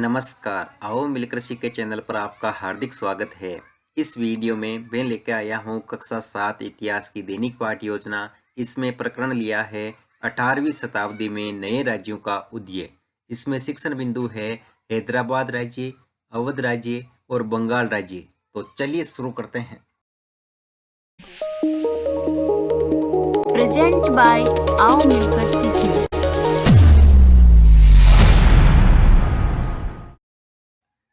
नमस्कार, आओ मिलकर सीखे चैनल पर आपका हार्दिक स्वागत है। इस वीडियो में मैं लेकर आया हूँ कक्षा 7 इतिहास की दैनिक पाठ योजना। इसमें प्रकरण लिया है 18वीं शताब्दी में नए राज्यों का उदय। इसमें शिक्षण बिंदु है हैदराबाद राज्य, अवध राज्य और बंगाल राज्य। तो चलिए शुरू करते हैं। प्रेजेंट बाय आओ मिलकर सीखें।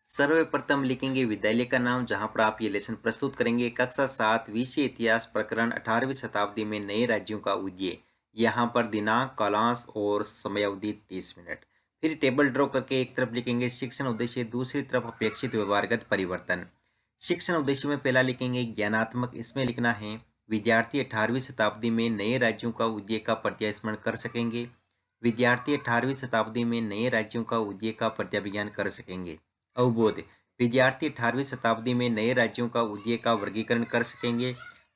सर्वप्रथम लिखेंगे विद्यालय का नाम जहां पर आप ये लेसन प्रस्तुत करेंगे। कक्षा 7 विषय इतिहास प्रकरण 18वीं शताब्दी में नए राज्यों का उदय। यहाँ पर दिनांक, कालांश और समयावधि 30 मिनट। फिर टेबल ड्रॉ करके एक तरफ लिखेंगे शिक्षण उद्देश्य, दूसरी तरफ अपेक्षित व्यवहारगत परिवर्तन। शिक्षण उद्देश्य में पहला लिखेंगे ज्ञानात्मक। इसमें लिखना है विद्यार्थी 18वीं शताब्दी में नए राज्यों का उदय का प्रत्यास्मरण कर सकेंगे। विद्यार्थी 18वीं शताब्दी में नए राज्यों का उदय का प्रत्याभिज्ञान कर सकेंगे। अवबोध, विद्यार्थी 18वीं शताब्दी में नए राज्यों का उदय का वर्गीकरण कर सकेंगे।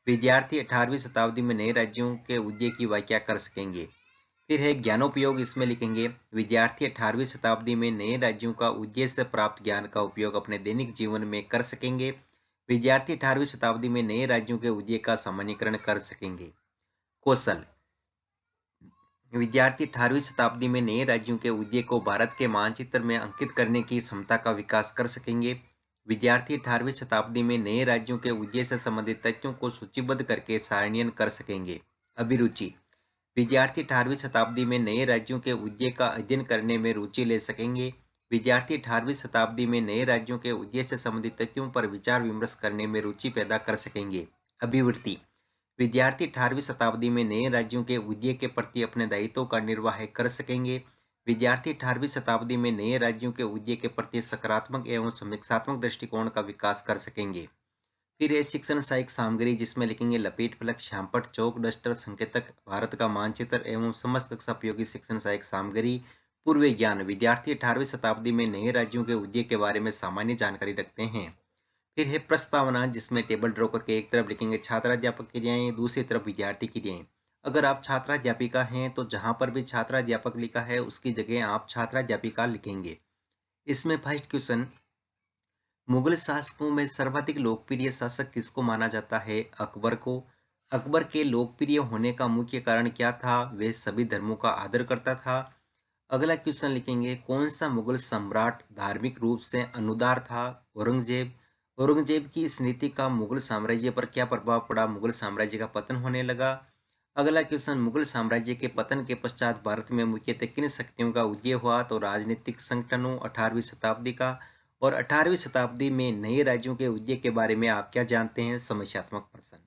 विद्यार्थी 18वीं शताब्दी में नए राज्यों के उदय की व्याख्या कर सकेंगे। फिर है ज्ञानोपयोग। इसमें लिखेंगे विद्यार्थी 18वीं शताब्दी में नए राज्यों का उदय से प्राप्त ज्ञान का उपयोग अपने दैनिक जीवन में कर सकेंगे। विद्यार्थी 18वीं शताब्दी में नए राज्यों के उदय का सामान्यीकरण कर सकेंगे। कौशल, विद्यार्थी 18वीं शताब्दी में नए राज्यों के उदय को भारत के मानचित्र में अंकित करने की क्षमता का विकास कर सकेंगे। विद्यार्थी 18वीं शताब्दी में नए राज्यों के उदय से संबंधित तथ्यों को सूचीबद्ध करके सारणीयन कर सकेंगे। अभिरुचि, विद्यार्थी 18वीं शताब्दी में नए राज्यों के उदय का अध्ययन करने में रुचि ले सकेंगे। विद्यार्थी 18वीं शताब्दी में नए राज्यों के उदय से संबंधित तथ्यों पर विचार विमर्श करने में रुचि पैदा कर सकेंगे। अभिवृत्ति, विद्यार्थी 18वीं शताब्दी में नए राज्यों के उदय के प्रति अपने दायित्वों का निर्वाह कर सकेंगे। विद्यार्थी 18वीं शताब्दी में नए राज्यों के उदय के प्रति सकारात्मक एवं समीक्षात्मक दृष्टिकोण का विकास कर सकेंगे। फिर है शिक्षण सहायक सामग्री, जिसमें लिखेंगे लपेट फलक, श्यामपट्ट, चौक, डस्टर, संकेतक, भारत का मानचित्र एवं समस्त कक्षा उपयोगी शिक्षण सहायक सामग्री। पूर्व ज्ञान, विद्यार्थी 18वीं शताब्दी में नए राज्यों के उदय के बारे में सामान्य जानकारी रखते हैं। फिर है प्रस्तावना, जिसमें टेबल ड्रॉ करके एक तरफ लिखेंगे छात्राध्यापक क्रियाएं, दूसरी तरफ विद्यार्थी क्रियाएं। अगर आप छात्राध्यापिका हैं तो जहां पर भी छात्राध्यापक लिखा है उसकी जगह आप छात्राध्यापिका लिखेंगे। इसमें फर्स्ट क्वेश्चन, मुगल शासकों में सर्वाधिक लोकप्रिय शासक किसको माना जाता है? अकबर को। अकबर के लोकप्रिय होने का मुख्य कारण क्या था? वे सभी धर्मों का आदर करता था। अगला क्वेश्चन लिखेंगे कौन सा मुगल सम्राट धार्मिक रूप से अनुदार था? औरंगजेब। औरंगजेब की इस नीति का मुगल साम्राज्य पर क्या प्रभाव पड़ा? मुगल साम्राज्य का पतन होने लगा। अगला क्वेश्चन, मुगल साम्राज्य के पतन के पश्चात भारत में मुख्यतः किन शक्तियों का उदय हुआ? तो राजनीतिक संगठनों 18वीं शताब्दी का। और 18वीं शताब्दी में नए राज्यों के उदय के बारे में आप क्या जानते हैं? समस्यात्मक प्रश्न।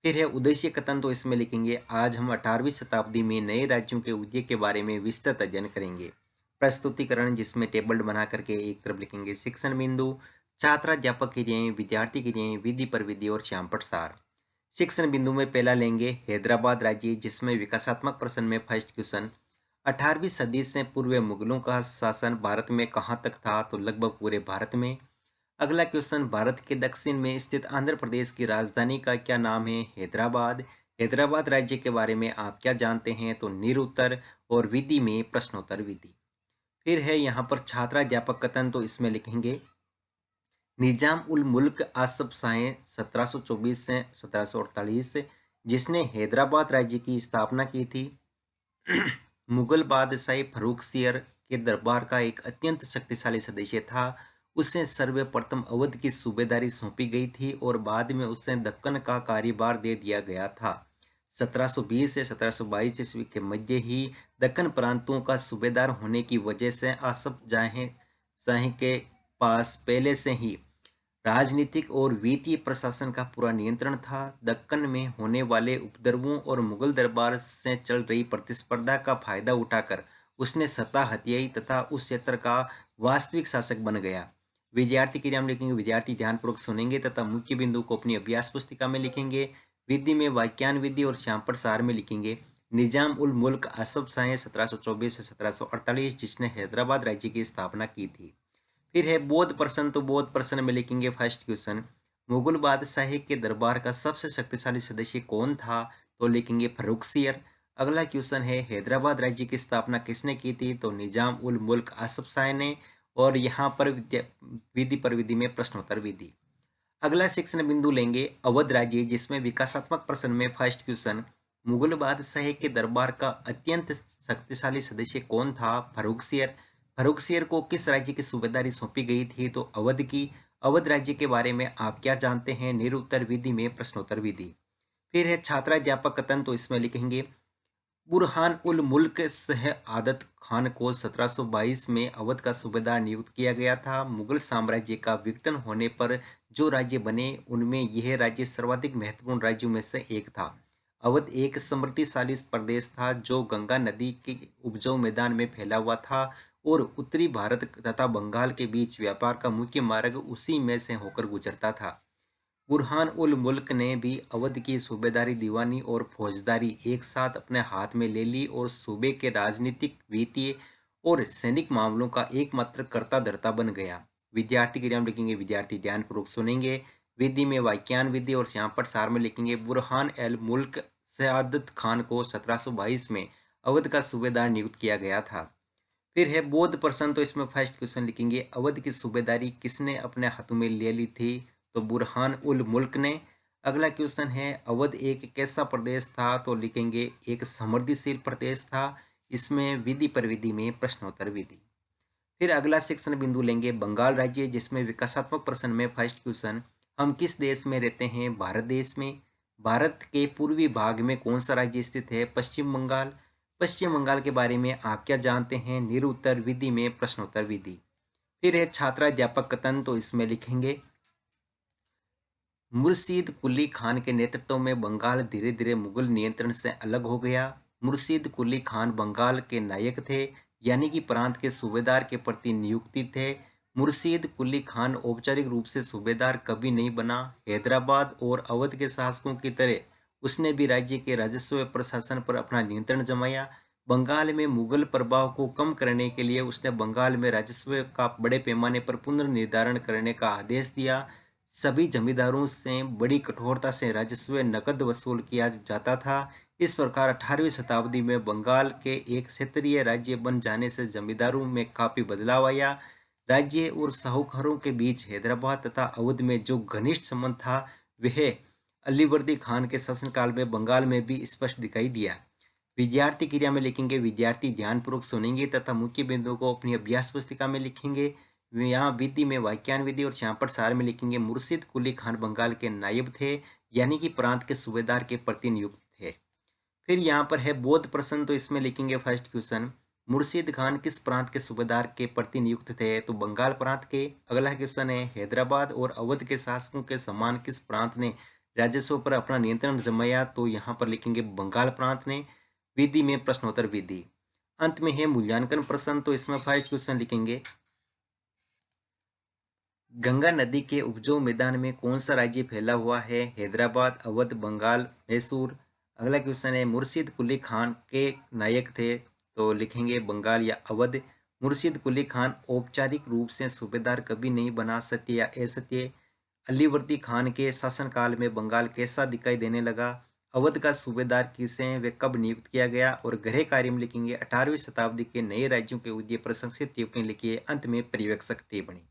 फिर है उद्देश्य कथन, तो इसमें लिखेंगे आज हम 18वीं शताब्दी में नए राज्यों के उदय के बारे में विस्तृत अध्ययन करेंगे। प्रस्तुतिकरण, जिसमें टेबल बना करके एक तरफ लिखेंगे शिक्षण बिंदु, छात्राध्यापक क्रियाएं, विद्यार्थी क्रियाएं, विधि प्रविधि और श्यामपट्ट सार। शिक्षण बिंदु में पहला लेंगे हैदराबाद राज्य, जिसमें विकासात्मक प्रश्न में फर्स्ट क्वेश्चन, 18वीं सदी से पूर्व मुगलों का शासन भारत में कहाँ तक था? तो लगभग पूरे भारत में। अगला क्वेश्चन, भारत के दक्षिण में स्थित आंध्र प्रदेश की राजधानी का क्या नाम है? हैदराबाद। हैदराबाद राज्य के बारे में आप क्या जानते हैं? तो निरुत्तर। और विधि में प्रश्नोत्तर विधि। फिर है यहाँ पर छात्राध्यापक कथन, तो इसमें लिखेंगे निजाम उल मुल्क आसफ शाह 1724 से 1748, जिसने हैदराबाद राज्य की स्थापना की थी, मुगल बादशाह फर्रुखसियर के दरबार का एक अत्यंत शक्तिशाली सदस्य था। उसे सर्वप्रथम अवध की सूबेदारी सौंपी गई थी और बाद में उसे दक्कन का कार्यभार दे दिया गया था। 1720 से 1722 ईस्वी के मध्य ही दक्कन प्रांतों का सूबेदार होने की वजह से आसफ शाह के पास पहले से ही राजनीतिक और वित्तीय प्रशासन का पूरा नियंत्रण था। दक्कन में होने वाले उपद्रवों और मुगल दरबार से चल रही प्रतिस्पर्धा का फायदा उठाकर उसने सत्ता हथियाई तथा उस क्षेत्र का वास्तविक शासक बन गया। विद्यार्थी क्रिया में लिखेंगे विद्यार्थी ध्यानपूर्वक सुनेंगे तथा मुख्य बिंदु को अपनी अभ्यास पुस्तिका में लिखेंगे। विधि में वाक्यान विधि और श्यामपट्ट सार में लिखेंगे निजाम उल मुल्क आसफ शाह 1724 से 1748, जिसने हैदराबाद राज्य की स्थापना की थी। फिर है बोध प्रश्न, तो बोध प्रश्न में लिखेंगे फर्स्ट क्वेश्चन, मुगल बादशाह के दरबार का सबसे शक्तिशाली सदस्य कौन था? तो लिखेंगे फर्रुखसियर। अगला क्वेश्चन है हैदराबाद राज्य की स्थापना किसने की थी? तो निजाम उल मुल्क आसफ शाह ने। और यहाँ पर विधि पर विधि में प्रश्नोत्तर विधि। अगला शिक्षण बिंदु लेंगे अवध राज्य, जिसमें विकासात्मक प्रश्न में फर्स्ट क्वेश्चन, मुगल बादशाह के दरबार का अत्यंत शक्तिशाली सदस्य कौन था? फर्रुखसियर। फर्रुखसियर को किस राज्य की सूबेदारी सौंपी गई थी? तो अवध की। अवध राज्य के बारे में आप क्या जानते हैं? निरुत्तर विधि में प्रश्नोत्तर विधि। फिर है छात्राध्यापक कथन, तो इसमें लिखेंगे बुरहान उल मुल्क सह आदत खान को 1722 में अवध का सूबेदार नियुक्त किया गया था। मुगल साम्राज्य का विघटन होने पर जो राज्य बने उनमें यह राज्य सर्वाधिक महत्वपूर्ण राज्यों में से एक था। अवध एक समृद्धिशाली प्रदेश था जो गंगा नदी के उपजाऊ मैदान में फैला हुआ था और उत्तरी भारत तथा बंगाल के बीच व्यापार का मुख्य मार्ग उसी में से होकर गुजरता था। बुरहान उल मुल्क ने भी अवध की सूबेदारी, दीवानी और फौजदारी एक साथ अपने हाथ में ले ली और सूबे के राजनीतिक, वित्तीय और सैनिक मामलों का एकमात्र कर्ता धर्ता बन गया। विद्यार्थी क्रिया में लिखेंगे, विद्यार्थी ध्यानपूर्वक सुनेंगे। विधि में वाक्यान विधि और यहाँ पर सार में लिखेंगे बुरहान एल मुल्क सआदत खान को 1722 में अवध का सूबेदार नियुक्त किया गया था। फिर है बौद्ध प्रश्न, तो इसमें फर्स्ट क्वेश्चन लिखेंगे अवध की सूबेदारी किसने अपने हाथों में ले ली थी? तो बुरहान उल मुल्क ने। अगला क्वेश्चन है अवध एक कैसा प्रदेश था? तो लिखेंगे एक समृद्धिशील प्रदेश था। इसमें विधि पर विधि में प्रश्नोत्तर विधि। फिर अगला शिक्षण बिंदु लेंगे बंगाल राज्य, जिसमें विकासात्मक प्रश्न में फर्स्ट क्वेश्चन, हम किस देश में रहते हैं? भारत देश में। भारत के पूर्वी भाग में कौन सा राज्य स्थित है? पश्चिम बंगाल। पश्चिम बंगाल के बारे में आप क्या जानते हैं? निरुत्तर विधि में प्रश्नोत्तर विधि। फिर है छात्राध्यापक कथन, तो इसमें लिखेंगे मुर्शीद कुली खान के नेतृत्व में बंगाल धीरे धीरे मुगल नियंत्रण से अलग हो गया। मुर्शीद कुली खान बंगाल के नायक थे, यानी कि प्रांत के सूबेदार के प्रति नियुक्ति थे। मुर्शीद कुली खान औपचारिक रूप से सूबेदार कभी नहीं बना। हैदराबाद और अवध के शासकों की तरह उसने भी राज्य के राजस्व प्रशासन पर अपना नियंत्रण जमाया। बंगाल में मुगल प्रभाव को कम करने के लिए उसने बंगाल में राजस्व का बड़े पैमाने पर पुनर्निर्धारण करने का आदेश दिया। सभी जमींदारों से बड़ी कठोरता से राजस्व नकद वसूल किया जाता था। इस प्रकार 18वीं शताब्दी में बंगाल के एक क्षेत्रीय राज्य बन जाने से जमींदारों में काफी बदलाव आया। राज्य और साहूकारों के बीच हैदराबाद तथा अवध में जो घनिष्ठ संबंध था वह अलीवर्दी खान के शासनकाल में बंगाल में भी स्पष्ट दिखाई दिया। विद्यार्थी क्रिया में लिखेंगे, विद्यार्थी ध्यानपूर्वक सुनेंगे तथा मुख्य बिंदुओं को अपनी अभ्यास पुस्तिका में लिखेंगे। यहाँ विधि में वाक्यान विधि और यहाँ पर सार में लिखेंगे मुर्शीद कुली खान बंगाल के नायब थे, यानी कि प्रांत के सूबेदार के प्रति नियुक्त थे। फिर यहाँ पर है बौद्ध प्रश्न, तो इसमें लिखेंगे फर्स्ट क्वेश्चन, मुर्शीद खान किस प्रांत के सूबेदार के प्रति नियुक्त थे? तो बंगाल प्रांत के। अगला क्वेश्चन है हैदराबाद और अवध के शासकों के समान किस प्रांत ने राजस्व पर अपना नियंत्रण जमाया? तो यहाँ पर लिखेंगे बंगाल प्रांत ने। विधि में प्रश्नोत्तर विधि। अंत में है मूल्यांकन प्रश्न, तो इसमें फर्स्ट क्वेश्चन लिखेंगे गंगा नदी के उपजाऊ मैदान में कौन सा राज्य फैला हुआ है? हैदराबाद, अवध, बंगाल, मैसूर। अगला क्वेश्चन है मुर्शीद कुली खान के नायक थे? तो लिखेंगे बंगाल या अवध। मुर्शीद कुली खान औपचारिक रूप से सूबेदार कभी नहीं बना, सत्य या असत्य? अलीवर्दी खान के शासनकाल में बंगाल कैसा दिखाई देने लगा? अवध का सूबेदार किसे व कब नियुक्त किया गया? और गृह कार्य में लिखेंगे 18वीं शताब्दी के नए राज्यों के उदय पर संक्षिप्त टिप्पणी लिखिए। अंत में पर्यवेक्षक टिप्पणी।